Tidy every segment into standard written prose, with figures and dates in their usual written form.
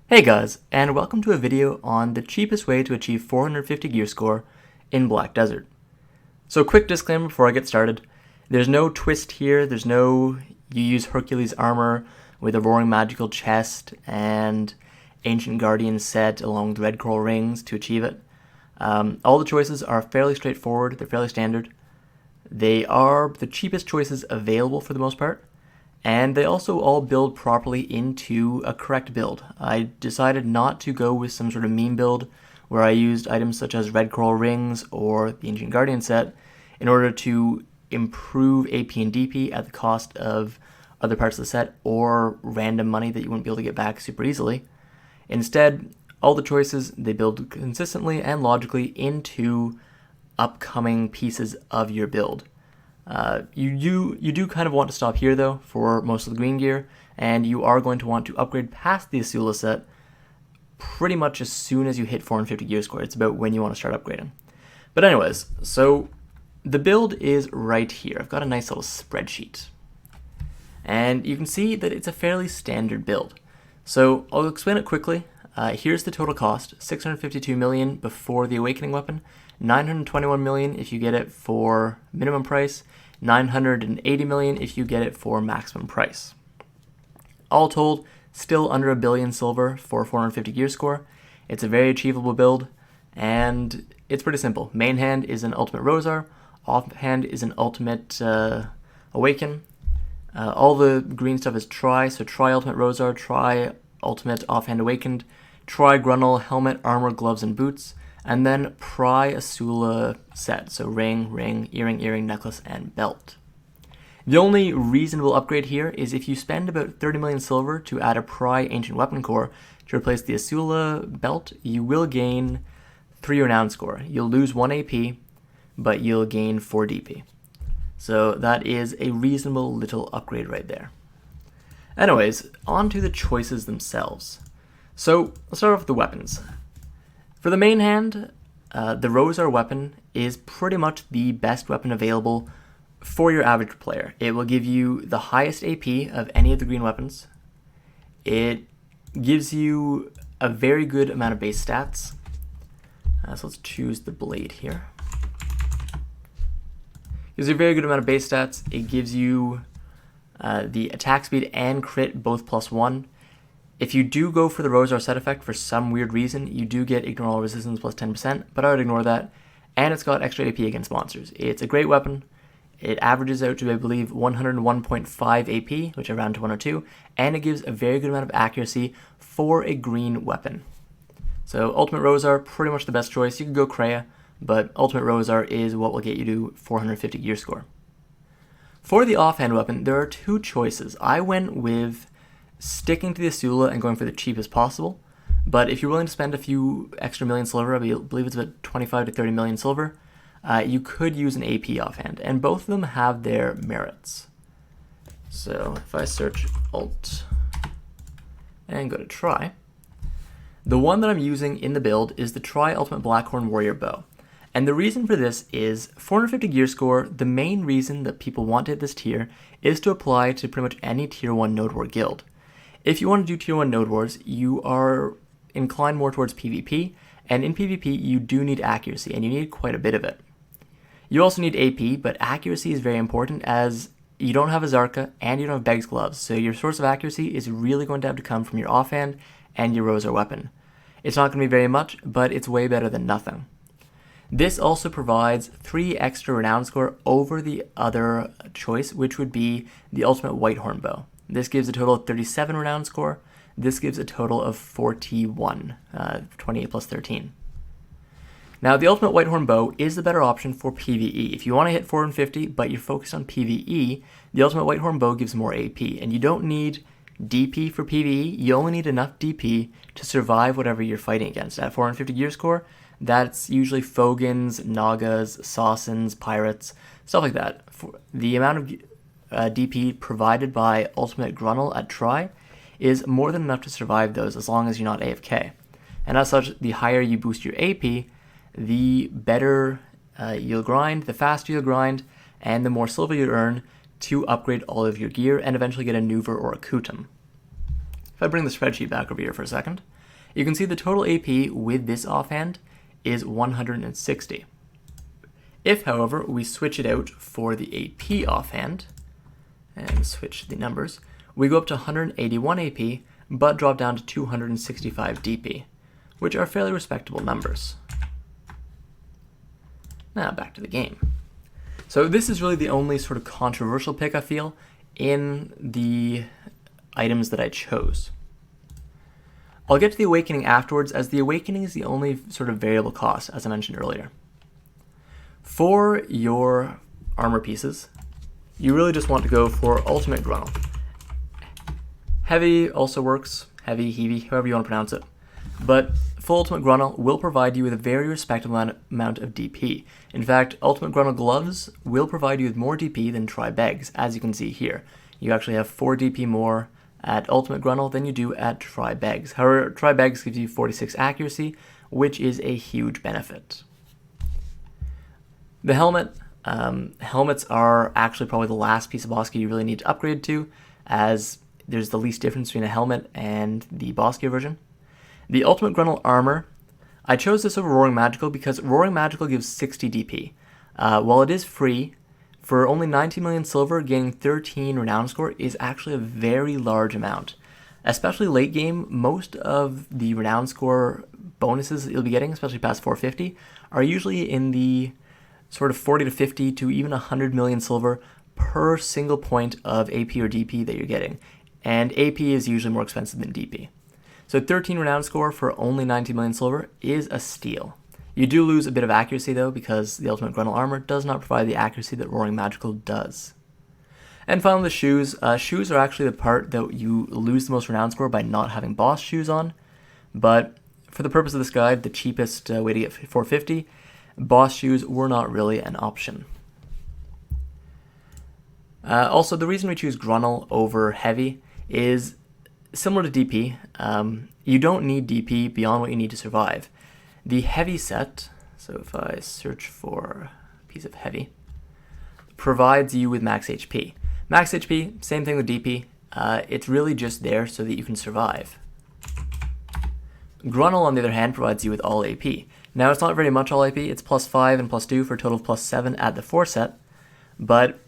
Hey guys, and welcome to a video on the cheapest way to achieve 450 gear score in Black Desert. So quick disclaimer before I get started, there's no twist here, there's no you use Hercules armor with a roaring magical chest and Ancient Guardian set along with red coral rings to achieve it. All the choices are fairly straightforward, they're fairly standard. They are the cheapest choices available for the most part. And they also all build properly into a correct build. I decided not to go with some sort of meme build where I used items such as red coral rings or the Ancient Guardian set in order to improve AP and DP at the cost of other parts of the set or random money that you wouldn't be able to get back super easily. Instead, all the choices, they build consistently and logically into upcoming pieces of your build. You do kind of want to stop here though for most of the green gear, and you are going to want to upgrade past the Asula set pretty much as soon as you hit 450 gear score. It's about when you want to start upgrading. But anyways, so the build is right here. I've got a nice little spreadsheet. And you can see that it's a fairly standard build. So I'll explain it quickly. Here's the total cost, 652 million before the Awakening weapon, 921 million if you get it for minimum price, 980 million if you get it for maximum price. All told, still under 1 billion silver for 450 gear score. It's a very achievable build, and it's pretty simple. Main hand is an ultimate Rosar, offhand is an ultimate Awaken. All the green stuff is Tri, so Tri ultimate Rosar, Tri ultimate offhand Awakened, Tri Gruntal, helmet, armor, gloves, and boots. And then Pry Asula set, so ring, earring, necklace, and belt. The only reasonable upgrade here is if you spend about 30 million silver to add a Pry Ancient Weapon Core to replace the Asula belt, you will gain 3 renown score. You'll lose 1 AP, but you'll gain 4 DP. So that is a reasonable little upgrade right there. Anyways, on to the choices themselves. So let's start off with the weapons. For the main hand, the Rosar weapon is pretty much the best weapon available for your average player. It will give you the highest AP of any of the green weapons. It gives you a very good amount of base stats. So let's choose the blade here. It gives you a very good amount of base stats. It gives you the attack speed and crit both +1. If you do go for the Rosar set effect for some weird reason, you do get ignore all resistance plus 10%, but I would ignore that. And it's got extra AP against monsters. It's a great weapon. It averages out to, I believe, 101.5 AP, which I round to 102, and it gives a very good amount of accuracy for a green weapon. So Ultimate Rosar, pretty much the best choice. You could go Kreia, but Ultimate Rosar is what will get you to 450 gear score. For the offhand weapon, there are 2 choices. I went with sticking to the Asula and going for the cheapest possible, but if you're willing to spend a few extra million silver, I believe it's about 25 to 30 million silver, you could use an AP offhand, and both of them have their merits. So if I search Alt and go to Tri, the one that I'm using in the build is the Tri Ultimate Blackhorn Warrior Bow. And the reason for this is 450 gear score. The main reason that people want to hit this tier is to apply to pretty much any tier 1 node war guild. If you want to do tier 1 node wars, you are inclined more towards PvP, and in PvP you do need accuracy, and you need quite a bit of it. You also need AP, but accuracy is very important as you don't have a Zarka and you don't have Beg's gloves, so your source of accuracy is really going to have to come from your offhand and your Rosar weapon. It's not going to be very much, but it's way better than nothing. This also provides 3 extra renown score over the other choice, which would be the Ultimate Whitehorn Bow. This gives a total of 37 renown score. This gives a total of 41, 28 plus 13. Now, the Ultimate Whitehorn Bow is the better option for PvE. If you want to hit 450, but you're focused on PvE, the Ultimate Whitehorn Bow gives more AP, and you don't need DP for PvE. You only need enough DP to survive whatever you're fighting against. At 450 gear score, that's usually Fogans, Nagas, Sassans, Pirates, stuff like that. The amount of DP provided by Ultimate Gruntal at Tri is more than enough to survive those as long as you're not AFK. And as such, the higher you boost your AP, the better you'll grind, the faster you'll grind, and the more silver you earn to upgrade all of your gear and eventually get a Nuver or a Kutum. If I bring the spreadsheet back over here for a second, you can see the total AP with this offhand is 160. If, however, we switch it out for the AP offhand, and switch the numbers, we go up to 181 AP, but drop down to 265 DP, which are fairly respectable numbers. Now back to the game. So this is really the only sort of controversial pick, I feel, in the items that I chose. I'll get to the Awakening afterwards, as the Awakening is the only sort of variable cost, as I mentioned earlier. For your armor pieces, you really just want to go for Ultimate Gruntal. Heavy also works, heavy, heavy, however you want to pronounce it. But full Ultimate Gruntal will provide you with a very respectable amount of DP. In fact, Ultimate Gruntal gloves will provide you with more DP than Tri-Begs, as you can see here. You actually have 4 DP more at Ultimate Gruntal than you do at Tri-Begs. However, Tri-Begs gives you 46 accuracy, which is a huge benefit. The helmet. Helmets are actually probably the last piece of boss gear you really need to upgrade to, as there's the least difference between a helmet and the boss gear version. The Ultimate Gruntal armor, I chose this over Roaring Magical because Roaring Magical gives 60 DP. While it is free, for only 90 million silver, gaining 13 renown score is actually a very large amount. Especially late game, most of the renown score bonuses that you'll be getting, especially past 450, are usually in the sort of 40 to 50 to even 100 million silver per single point of AP or DP that you're getting. And AP is usually more expensive than DP. So 13 renown score for only 90 million silver is a steal. You do lose a bit of accuracy though, because the Ultimate Gruntal armor does not provide the accuracy that Roaring Magical does. And finally the shoes. Shoes are actually the part that you lose the most renown score by not having boss shoes on. But for the purpose of this guide, the cheapest way to get 450, boss shoes were not really an option. Also, the reason we choose Gruntal over Heavy is similar to DP. You don't need DP beyond what you need to survive. The Heavy set, so if I search for a piece of Heavy, provides you with max HP. Max HP, same thing with DP. It's really just there so that you can survive. Gruntal, on the other hand, provides you with all AP. Now, it's not very much all AP. It's +5 and +2 for a total of +7 at the 4 set, but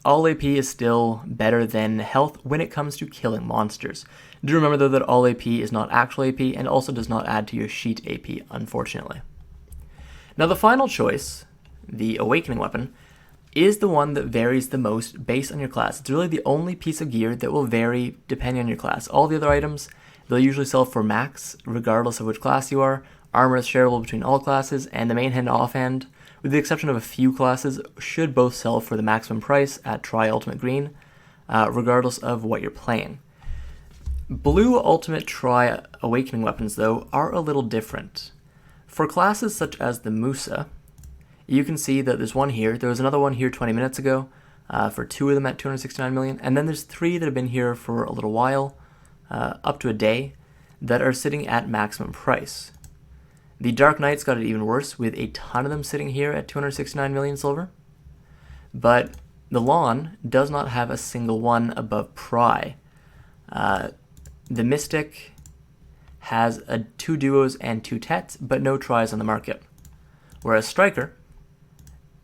all AP is still better than health when it comes to killing monsters. Do remember though that all AP is not actual AP and also does not add to your sheet AP, unfortunately. Now the final choice, the Awakening Weapon, is the one that varies the most based on your class. It's really the only piece of gear that will vary depending on your class. All the other items, they'll usually sell for max regardless of which class you are. Armor is shareable between all classes, and the main hand and offhand, with the exception of a few classes, should both sell for the maximum price at Tri-Ultimate Green, regardless of what you're playing. Blue Ultimate Tri-Awakening weapons, though, are a little different. For classes such as the Musa, you can see that there's one here. There was another one here 20 minutes ago, for 2 of them at 269 million, and then there's 3 that have been here for a little while, up to a day, that are sitting at maximum price. The Dark Knight's got it even worse, with a ton of them sitting here at 269 million silver. But the Lawn does not have a single one above Pry. The Mystic has 2 duos and 2 tets, but no tries on the market. Whereas Striker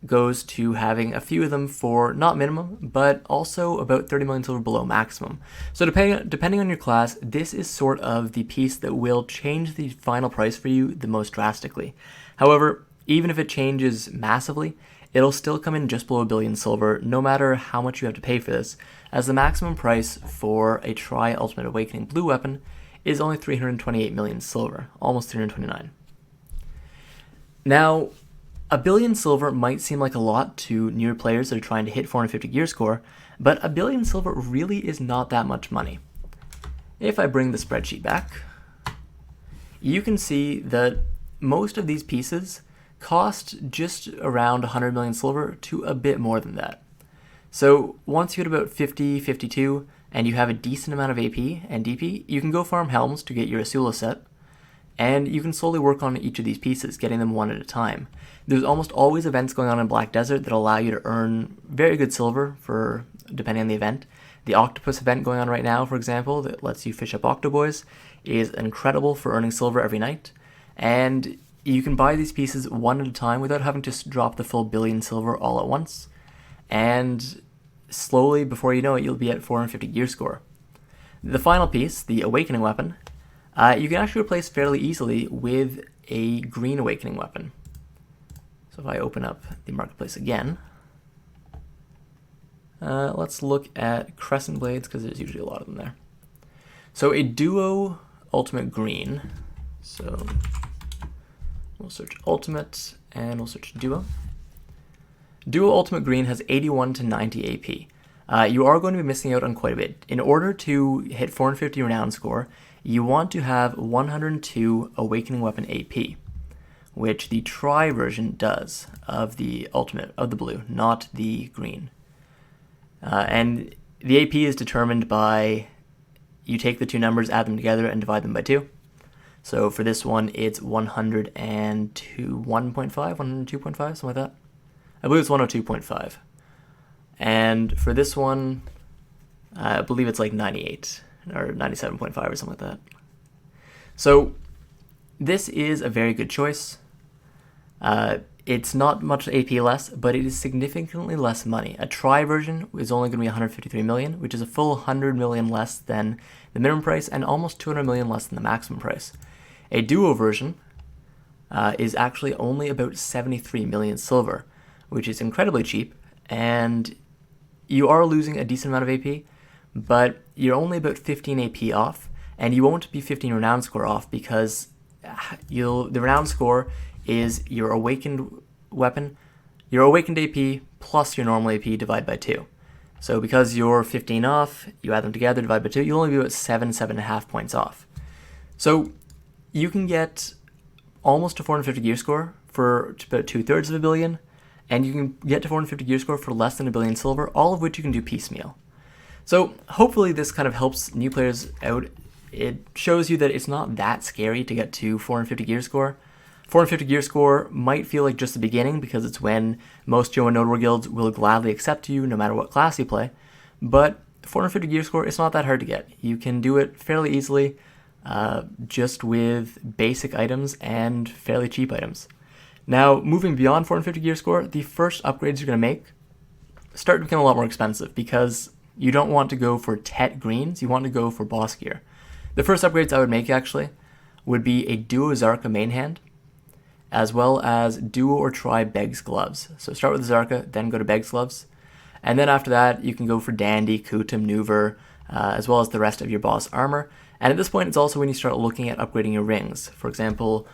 goes to having a few of them for not minimum, but also about 30 million silver below maximum. So depending on your class, this is sort of the piece that will change the final price for you the most drastically. However, even if it changes massively, it'll still come in just below 1 billion silver, no matter how much you have to pay for this, as the maximum price for a Tri-Ultimate Awakening blue weapon is only 328 million silver, almost 329. Now, 1 billion silver might seem like a lot to newer players that are trying to hit 450 gear score, but 1 billion silver really is not that much money. If I bring the spreadsheet back, you can see that most of these pieces cost just around 100 million silver to a bit more than that. So once you hit about 50, 52, and you have a decent amount of AP and DP, you can go farm Helms to get your Asula set, and you can slowly work on each of these pieces, getting them one at a time. There's almost always events going on in Black Desert that allow you to earn very good silver for depending on the event. The octopus event going on right now, for example, that lets you fish up octoboys, is incredible for earning silver every night. And you can buy these pieces one at a time without having to drop the full billion silver all at once. And slowly, before you know it, you'll be at 450 gear score. The final piece, the awakening weapon, you can actually replace fairly easily with a green awakening weapon. So if I open up the marketplace again, let's look at crescent blades, because there's usually a lot of them there. So a duo ultimate green, so we'll search ultimate and we'll search duo. Duo ultimate green has 81 to 90 AP. You are going to be missing out on quite a bit. In order to hit 450 renown score, you want to have 102 awakening weapon AP, which the tri version does of the ultimate, of the blue, not the green. And the AP is determined by, you take the two numbers, add them together, and divide them by 2. So for this one, it's 102.5, 102.5, something like that. I believe it's 102.5. And for this one, I believe it's like 98 or 97.5 or something like that. So this is a very good choice. It's not much AP less, but it is significantly less money. A tri version is only going to be 153 million, which is a full 100 million less than the minimum price and almost 200 million less than the maximum price. A duo version is actually only about 73 million silver, which is incredibly cheap, and you are losing a decent amount of AP, but you're only about 15 AP off, and you won't be 15 renown score off because the renown score is your awakened weapon, your awakened AP plus your normal AP divided by 2. So because you're 15 off, you add them together, divide by 2, you'll only be about 7.5 points off. So you can get almost a 450 gear score for about 2/3 of a billion, and you can get to 450 gear score for less than a billion silver, all of which you can do piecemeal. So hopefully this kind of helps new players out. It shows you that it's not that scary to get to 450 gear score. 450 gear score might feel like just the beginning because it's when most Joe and Node War guilds will gladly accept you no matter what class you play, but 450 gear score, it's not that hard to get. You can do it fairly easily, just with basic items and fairly cheap items. Now, moving beyond 450 gear score, the first upgrades you're going to make start to become a lot more expensive because you don't want to go for Tet greens, you want to go for boss gear. The first upgrades I would make, actually, would be a duo Zarka main hand, as well as duo or tri Beg's gloves. So start with the Zarka, then go to Beg's gloves. And then after that, you can go for Dandy, Kutum, Nuver, as well as the rest of your boss armor. And at this point, it's also when you start looking at upgrading your rings. For example,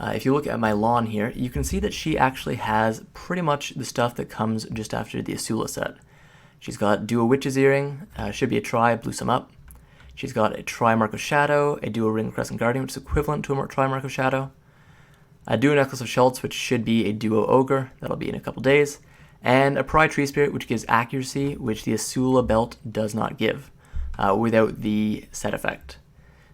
if you look at my lawn here, you can see that she actually has pretty much the stuff that comes just after the Asula set. She's got duo Witch's Earring, should be a tri, blew some up. She's got a tri Mark of Shadow, a duo Ring Crescent Guardian, which is equivalent to a tri Mark of Shadow. A duo Necklace of Schultz, which should be a duo Ogre, that'll be in a couple days. And a Pry Tree Spirit, which gives accuracy, which the Asula belt does not give, without the set effect.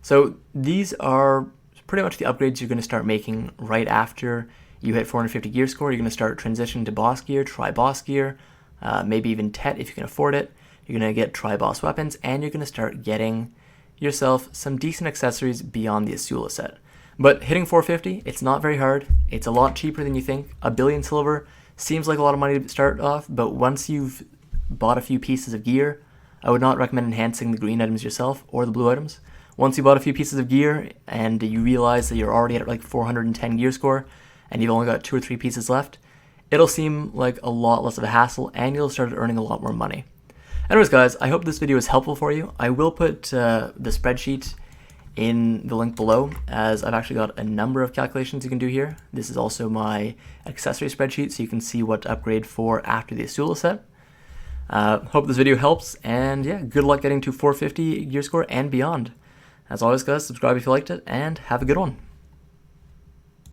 So these are pretty much the upgrades you're going to start making right after you hit 450 gear score. You're going to start transitioning to boss gear, try boss gear, maybe even Tet if you can afford it. You're going to get try boss weapons, and you're going to start getting yourself some decent accessories beyond the Asula set. But hitting 450, it's not very hard. It's a lot cheaper than you think. A billion silver seems like a lot of money to start off, but once you've bought a few pieces of gear, I would not recommend enhancing the green items yourself or the blue items. Once you bought a few pieces of gear and you realize that you're already at like 410 gear score and you've only got 2 or 3 pieces left, it'll seem like a lot less of a hassle and you'll start earning a lot more money. Anyways guys, I hope this video is helpful for you. I will put the spreadsheet in the link below, as I've actually got a number of calculations you can do here. This is also my accessory spreadsheet, so you can see what to upgrade for after the Asula set. Hope this video helps, and yeah, good luck getting to 450 gear score and beyond. As always guys, subscribe if you liked it, and have a good one.